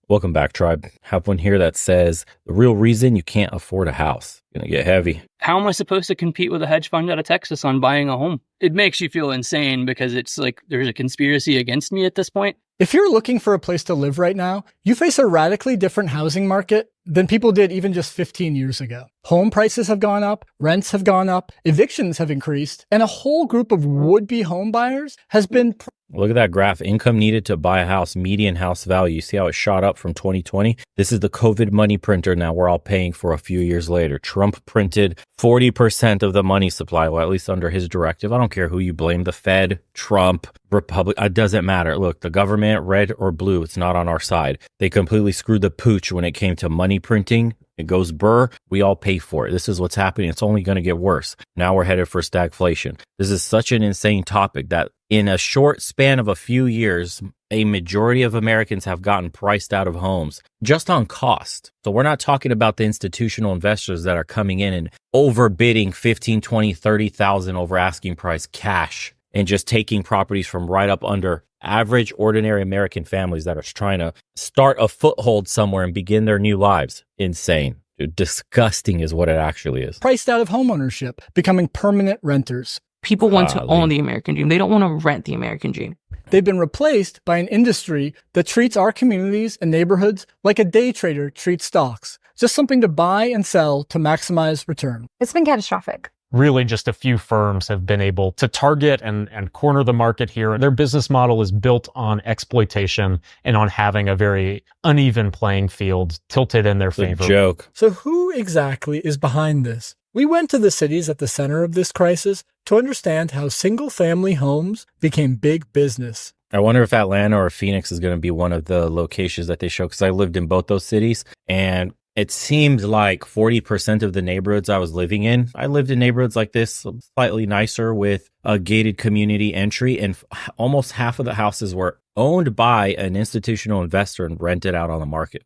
Welcome back, tribe. Have one here that says the real reason you can't afford a house. Gonna get heavy. How am I supposed to compete with a hedge fund out of Texas on buying a home? It makes you feel insane because it's like there's a conspiracy against me at this point. If you're looking for a place to live right now, you face a radically different housing market than people did even just 15 years ago. Home prices have gone up, rents have gone up, evictions have increased, and a whole group of would-be home buyers has been... Look at that graph. Income needed to buy a house, median house value. You see how it shot up from 2020? This is the COVID money printer now we're all paying for a few years later. Trump printed 40% of the money supply, well, at least under his directive. I don't care who you blame, the Fed, Trump, Republic, it doesn't matter. Look, the government, red or blue, it's not on our side. They completely screwed the pooch when it came to money printing. It goes burr. We all pay for it. This is what's happening. It's only going to get worse. Now we're headed for stagflation. This is such an insane topic that in a short span of a few years, a majority of Americans have gotten priced out of homes just on cost. So we're not talking about the institutional investors that are coming in and overbidding 15, 20, 30,000 over asking price cash and just taking properties from right up under average, ordinary American families that are trying to start a foothold somewhere and begin their new lives. Insane. Dude, disgusting is what it actually is. Priced out of homeownership, becoming permanent renters. People want to own the American dream. They don't want to rent the American dream. They've been replaced by an industry that treats our communities and neighborhoods like a day trader treats stocks. Just something to buy and sell to maximize return. It's been catastrophic. Really just a few firms have been able to target and corner the market here. Their business model is built on exploitation and on having a very uneven playing field tilted in their favor. Joke. So who exactly is behind this? We went to the cities at the center of this crisis to understand how single-family homes became big business. I wonder if Atlanta or Phoenix is going to be one of the locations that they show, because I lived in both those cities, and it seemed like 40% of the neighborhoods I was living in, I lived in neighborhoods like this, slightly nicer with a gated community entry, and almost half of the houses were owned by an institutional investor and rented out on the market.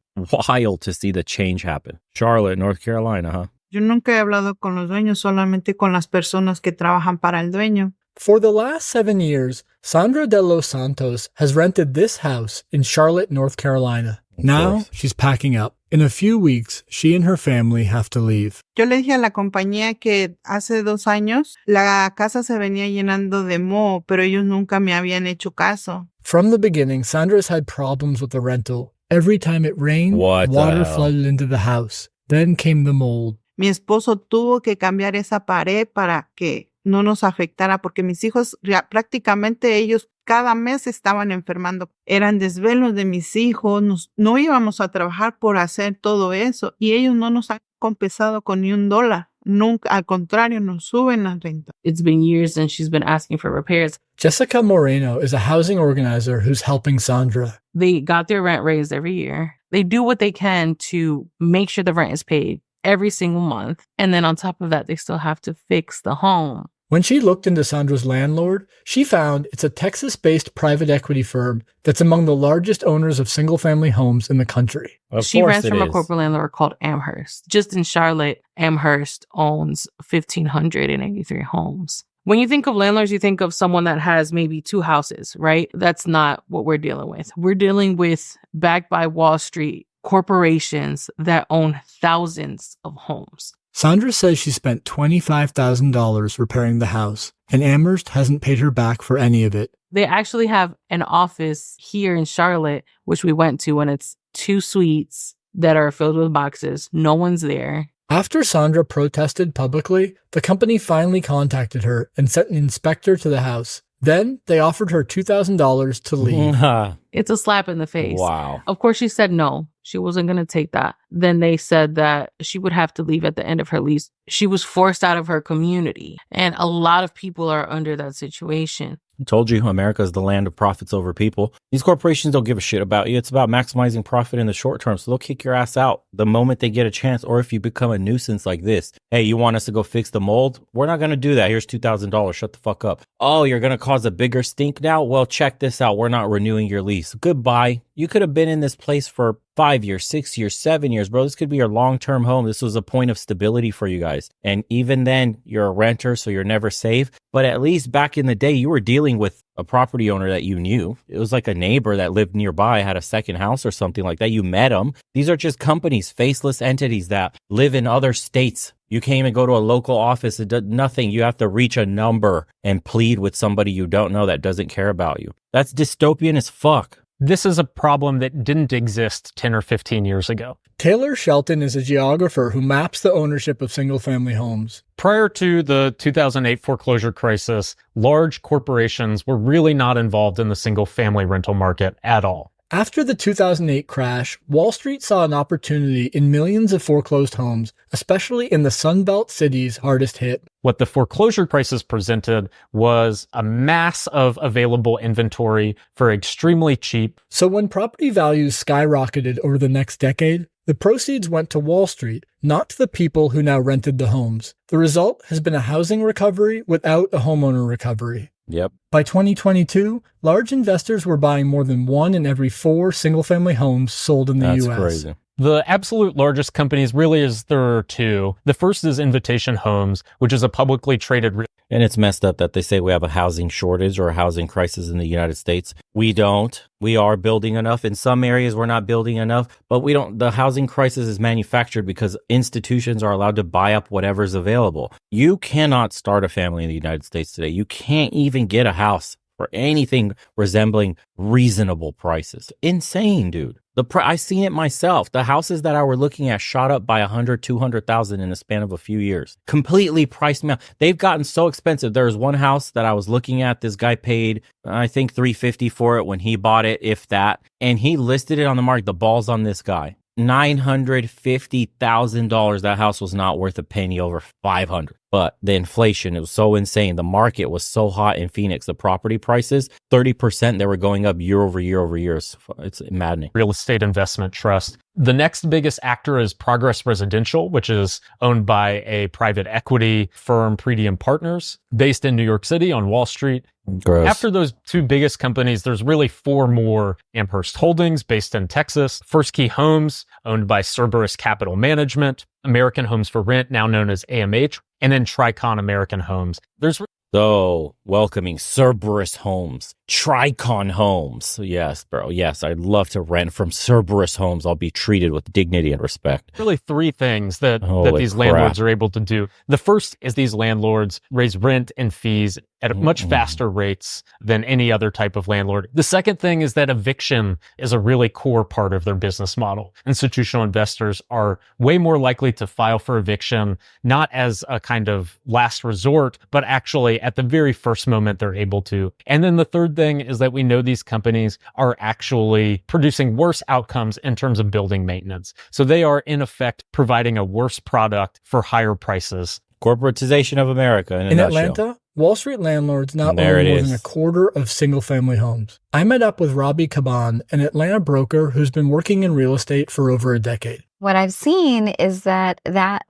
Wild to see the change happen. Charlotte, North Carolina, huh? Yo nunca he hablado con los dueños, solamente con las personas que trabajan para el dueño. For the last 7 years, Sandra de los Santos has rented this house in Charlotte, North Carolina. Now she's packing up. In a few weeks, she and her family have to leave. Yo le dije a la compañía que hace 2 años la casa se venía llenando de moho, pero ellos nunca me habían hecho caso. From the beginning, Sandra's had problems with the rental. Every time it rained, water flooded into the house. Then came the mold. Mi esposo tuvo que cambiar esa pared para que no nos afectara, porque mis hijos prácticamente ellos cada mes estaban enfermando. Eran desvelos de mis hijos, no íbamos a trabajar por hacer todo eso y ellos no nos han compensado con ni $1. Nunca, al contrario, nos suben la renta. It's been years and she's been asking for repairs. Jessica Moreno is a housing organizer who's helping Sandra. They got their rent raised every year. They do what they can to make sure the rent is paid every single month. And then on top of that, they still have to fix the home. When she looked into Sandra's landlord, she found it's a Texas-based private equity firm that's among the largest owners of single-family homes in the country. She rents from a corporate landlord called Amherst. Just in Charlotte, Amherst owns 1,583 homes. When you think of landlords, you think of someone that has maybe 2 houses, right? That's not what we're dealing with. We're dealing with, backed by Wall Street, corporations that own thousands of homes. Sandra says she spent $25,000 repairing the house, and Amherst hasn't paid her back for any of it. They actually have an office here in Charlotte, which we went to, and it's 2 suites that are filled with boxes. No one's there. After Sandra protested publicly, the company finally contacted her and sent an inspector to the house. Then they offered her $2,000 to leave. It's a slap in the face. Wow. Of course, she said no. She wasn't going to take that. Then they said that she would have to leave at the end of her lease. She was forced out of her community. And a lot of people are under that situation. I told you, America is the land of profits over people. These corporations don't give a shit about you. It's about maximizing profit in the short term. So they'll kick your ass out the moment they get a chance. Or if you become a nuisance like this, hey, you want us to go fix the mold? We're not going to do that. Here's $2,000. Shut the fuck up. Oh, you're going to cause a bigger stink now? Well, check this out. We're not renewing your lease. Goodbye. You could have been in this place for 5 years, 6 years, 7 years. years, bro. This could be your long-term home. This was a point of stability for you guys. And even then, you're a renter, so you're never safe. But at least back in the day, you were dealing with a property owner that you knew. It was like a neighbor that lived nearby, had a second house or something like that. You met them. These are just companies, faceless entities that live in other states. You can't even go to a local office. It does nothing. You have to reach a number and plead with somebody you don't know that doesn't care about you. That's dystopian as fuck. This is a problem that didn't exist 10 or 15 years ago. Taylor Shelton is a geographer who maps the ownership of single-family homes. Prior to the 2008 foreclosure crisis, large corporations were really not involved in the single-family rental market at all. After the 2008 crash, Wall Street saw an opportunity in millions of foreclosed homes, especially in the Sunbelt cities hardest hit. What the foreclosure crisis presented was a mass of available inventory for extremely cheap. So when property values skyrocketed over the next decade, the proceeds went to Wall Street, not to the people who now rented the homes. The result has been a housing recovery without a homeowner recovery. Yep. By 2022, large investors were buying more than 1 in every 4 single-family homes sold in the That's U.S. crazy. The absolute largest companies really there are two. The first is Invitation Homes, which is a publicly traded And it's messed up that they say we have a housing shortage or a housing crisis in the United States. We don't. We are building enough. In some areas, we're not building enough, but we don't. The housing crisis is manufactured because institutions are allowed to buy up whatever's available. You cannot start a family in the United States today. You can't even get a house for anything resembling reasonable prices. Insane, dude. I've seen it myself. The houses that I were looking at shot up by 100, 200,000 in the span of a few years. Completely priced me out. They've gotten so expensive. There was one house that I was looking at. This guy paid, I think, $350 for it when he bought it, if that. And he listed it on the market. The ball's on this guy. $950,000. That house was not worth a penny over $500. But the inflation, it was so insane. The market was so hot in Phoenix. The property prices, 30%, they were going up year over year over year. It's maddening. Real estate investment trust. The next biggest actor is Progress Residential, which is owned by a private equity firm, Pretium Partners, based in New York City on Wall Street. Gross. After those two biggest companies, there's really 4 more. Amherst Holdings, based in Texas. First Key Homes, owned by Cerberus Capital Management. American Homes for Rent, now known as AMH. And then Tricon American Homes. There's So welcoming Cerberus Homes, Tricon Homes. Yes, bro. Yes, I'd love to rent from Cerberus Homes. I'll be treated with dignity and respect. really 3 things that these crap. landlords are able to do. The first is these landlords raise rent and fees at much faster rates than any other type of landlord. The second thing is that eviction is a really core part of their business model. Institutional investors are way more likely to file for eviction, not as a kind of last resort, but actually at the very first moment they're able to. And then the third thing is that we know these companies are actually producing worse outcomes in terms of building maintenance. So they are in effect providing a worse product for higher prices. Corporatization of America in a In nutshell. Atlanta, Wall Street landlords now own There more it than is. a quarter of single-family homes. I met up with Robbie Caban, an Atlanta broker who's been working in real estate for over a decade. What I've seen is that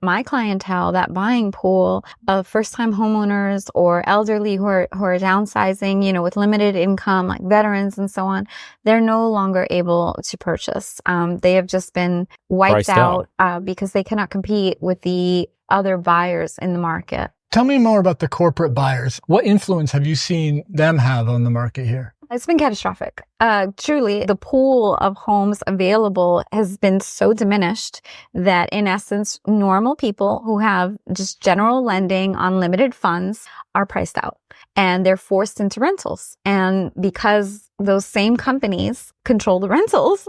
my clientele, that buying pool of first-time homeowners or elderly who are downsizing, with limited income, like veterans and so on, they're no longer able to purchase. They have just been wiped Priced out because they cannot compete with the other buyers in the market. Tell me more about the corporate buyers. What influence have you seen them have on the market here? It's been catastrophic. Truly, the pool of homes available has been so diminished that, in essence, normal people who have just general lending on limited funds are priced out and they're forced into rentals. And because those same companies control the rentals,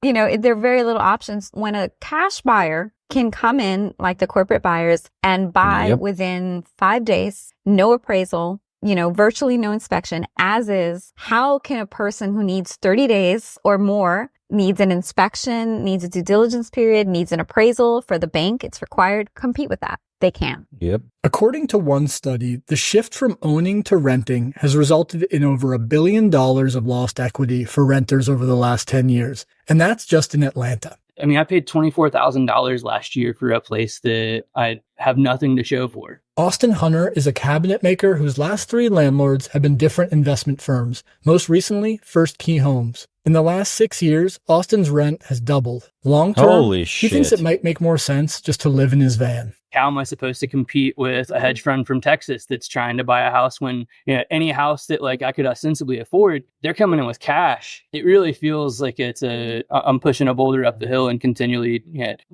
there are very little options. When a cash buyer can come in, like the corporate buyers, and buy within 5 days, no appraisal, virtually no inspection, as is, how can a person who needs 30 days or more, needs an inspection, needs a due diligence period, needs an appraisal for the bank, it's required, compete with that? They can't. Yep. According to one study, the shift from owning to renting has resulted in over $1 billion of lost equity for renters over the last 10 years. And that's just in Atlanta. I mean, I paid $24,000 last year for a place that I have nothing to show for. Austin Hunter is a cabinet maker whose last 3 landlords have been different investment firms, most recently First Key Homes. In the last 6 years, Austin's rent has doubled. Long term, Holy he thinks shit. it might make more sense just to live in his van. How am I supposed to compete with a hedge fund from Texas that's trying to buy a house when, you know, any house that like I could ostensibly afford, they're coming in with cash? It really feels like I'm pushing a boulder up the hill and continually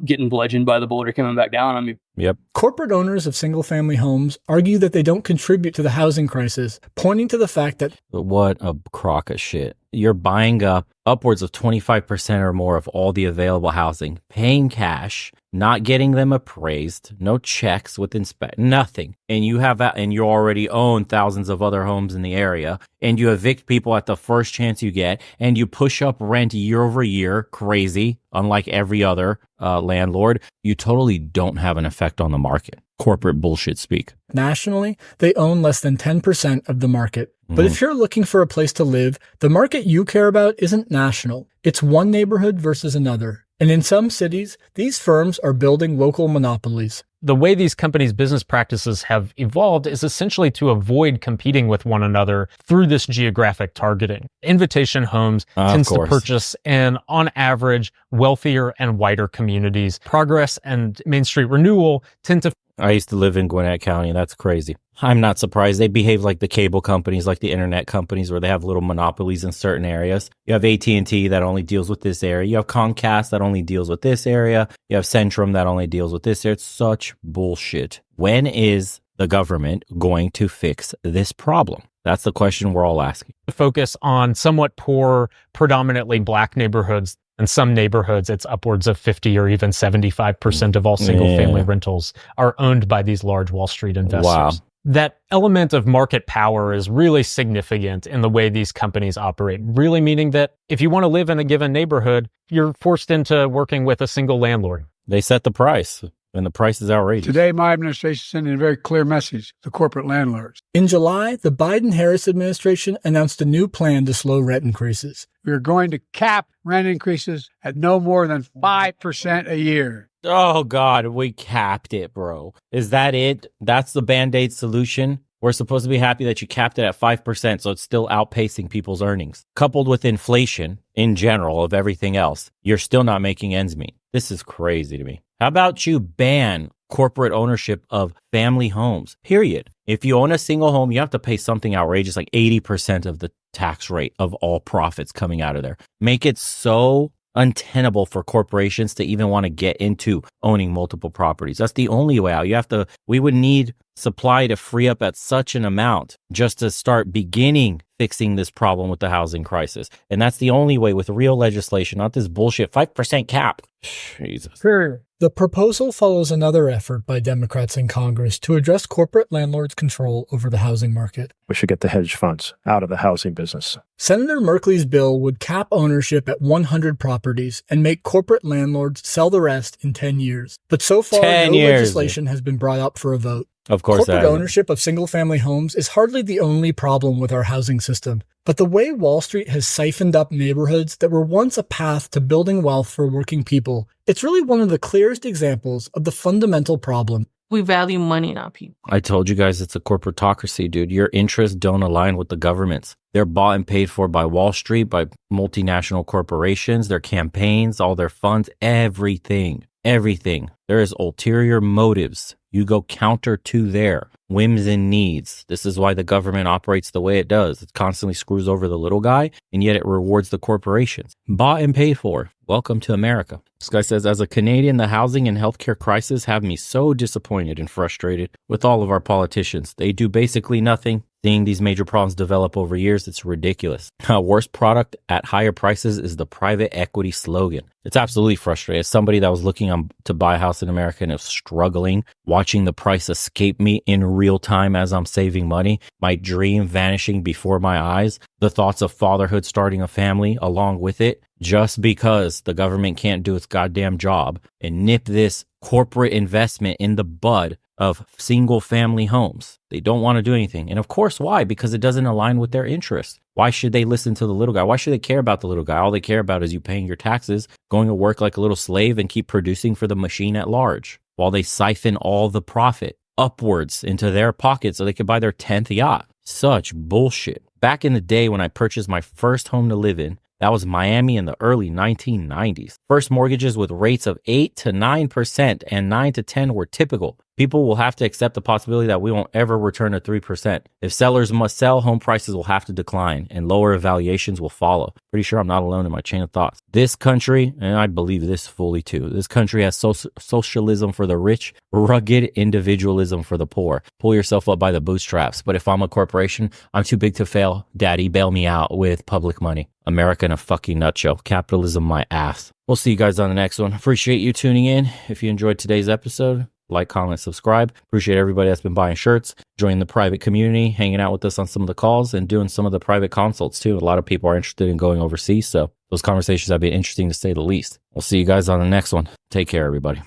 getting bludgeoned by the boulder coming back down on me. Yep. Corporate owners of single-family homes argue that they don't contribute to the housing crisis, pointing to the fact that What a crock of shit. You're buying up upwards of 25% or more of all the available housing, paying cash, not getting them appraised, no checks with nothing. And you already own thousands of other homes in the area, and you evict people at the first chance you get, and you push up rent year over year, crazy, unlike every other landlord. You totally don't have an effect on the market. Corporate bullshit speak. nationally, they own less than 10% of the market. But if you're looking for a place to live, the market you care about isn't national. It's one neighborhood versus another. And in some cities, these firms are building local monopolies. The way these companies' business practices have evolved is essentially to avoid competing with one another through this geographic targeting. Invitation Homes tends to purchase in, on average, wealthier and whiter communities. Progress and Main Street Renewal tend to... I used to live in Gwinnett County, and that's crazy. I'm not surprised. They behave like the cable companies, like the internet companies, where they have little monopolies in certain areas. You have AT&T that only deals with this area. You have Comcast that only deals with this area. You have Centrum that only deals with this area. It's such bullshit. When is the government going to fix this problem? That's the question we're all asking. Focus on somewhat poor, predominantly black neighborhoods. In some neighborhoods, it's upwards of 50 or even 75% of all single-family rentals are owned by these large Wall Street investors. Wow. That element of market power is really significant in the way these companies operate, really meaning that if you want to live in a given neighborhood, you're forced into working with a single landlord. They set the price, and the price is outrageous. Today, my administration is sending a very clear message to corporate landlords. In July, the Biden-Harris administration announced a new plan to slow rent increases. We are going to cap rent increases at no more than 5% a year. Oh, God, we capped it, bro. Is that it? That's the Band-Aid solution? We're supposed to be happy that you capped it at 5%, so it's still outpacing people's earnings. Coupled with inflation in general of everything else, you're still not making ends meet. This is crazy to me. How about you ban corporate ownership of family homes, period? If you own a single home, you have to pay something outrageous, like 80% of the tax rate of all profits coming out of there. Make it so untenable for corporations to even want to get into owning multiple properties. That's the only way out. We would need supply to free up at such an amount just to start beginning fixing this problem with the housing crisis. And that's the only way, with real legislation, not this bullshit 5% cap. Jesus. Sure. The proposal follows another effort by Democrats in Congress to address corporate landlords' control over the housing market. We should get the hedge funds out of the housing business. Senator Merkley's bill would cap ownership at 100 properties and make corporate landlords sell the rest in 10 years. But so far, no legislation has been brought up for a vote. Of course, corporate ownership of single-family homes is hardly the only problem with our housing system. But the way Wall Street has siphoned up neighborhoods that were once a path to building wealth for working people, it's really one of the clearest examples of the fundamental problem. We value money, not people. I told you guys it's a corporatocracy, dude. Your interests don't align with the government's. They're bought and paid for by Wall Street, by multinational corporations, their campaigns, all their funds, everything. There is ulterior motives. You go counter to their whims and needs. This is why the government operates the way it does. It constantly screws over the little guy, and yet it rewards the corporations. Bought and paid for. Welcome to America. This guy says, as a Canadian, the housing and healthcare crisis have me so disappointed and frustrated with all of our politicians. They do basically nothing. Seeing these major problems develop over years, it's ridiculous. Worst product at higher prices is the private equity slogan. It's absolutely frustrating. As somebody that was looking to buy a house in America and is struggling, watching the price escape me in real time as I'm saving money, my dream vanishing before my eyes, the thoughts of fatherhood, starting a family along with it, just because the government can't do its goddamn job and nip this corporate investment in the bud of single family homes. They don't want to do anything. And of course, why? Because it doesn't align with their interests. Why should they listen to the little guy? Why should they care about the little guy? All they care about is you paying your taxes, going to work like a little slave and keep producing for the machine at large, while they siphon all the profit upwards into their pockets so they could buy their 10th yacht. Such bullshit. Back in the day when I purchased my first home to live in, That was Miami in the early 1990s. First mortgages with rates of 8 to 9% and 9 to 10 were typical. People will have to accept the possibility that we won't ever return to 3%. If sellers must sell, home prices will have to decline and lower valuations will follow. Pretty sure I'm not alone in my chain of thoughts. This country, and I believe this fully too, this country has socialism for the rich, rugged individualism for the poor. Pull yourself up by the bootstraps. But if I'm a corporation, I'm too big to fail. Daddy, bail me out with public money. America in a fucking nutshell. Capitalism, my ass. We'll see you guys on the next one. Appreciate you tuning in. If you enjoyed today's episode, like, comment, subscribe. Appreciate everybody that's been buying shirts, joining the private community, hanging out with us on some of the calls, and doing some of the private consults too. A lot of people are interested in going overseas, so those conversations have been interesting to say the least. We'll see you guys on the next one. Take care, everybody.